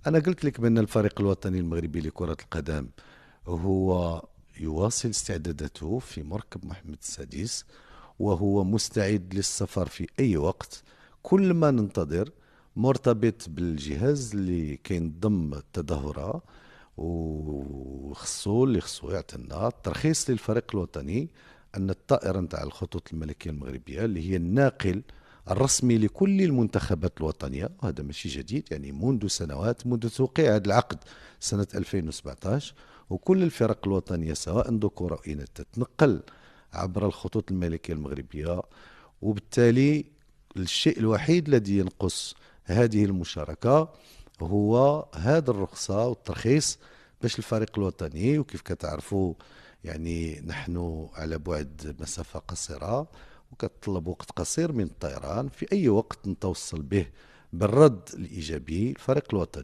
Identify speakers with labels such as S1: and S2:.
S1: أنا قلت لك بأن الفريق الوطني المغربي لكرة القدم هو يواصل استعداداته في مركب محمد السادس، وهو مستعد للسفر في أي وقت. كل ما ننتظر مرتبط بالجهاز اللي كينظم التظاهرة، وخصو اللي خصو يعطينا الترخيص للفريق الوطني أن الطائرة نتاع الخطوط الملكية المغربية اللي هي الناقل الرسمي لكل المنتخبات الوطنية، وهذا ماشي جديد، يعني منذ سنوات، منذ توقيع هذا العقد سنة 2017. وكل الفرق الوطنية سواء ذكور أو إناث تتنقل عبر الخطوط الملكية المغربية. وبالتالي الشيء الوحيد الذي ينقص هذه المشاركة هو هذا الرخصة والترخيص باش الفريق الوطني. وكيف كتعرفوا يعني نحن على بعد مسافة قصيرة، وكتطلب وقت قصير من الطيران، في أي وقت نتوصل به بالرد الإيجابي الفريق الوطني.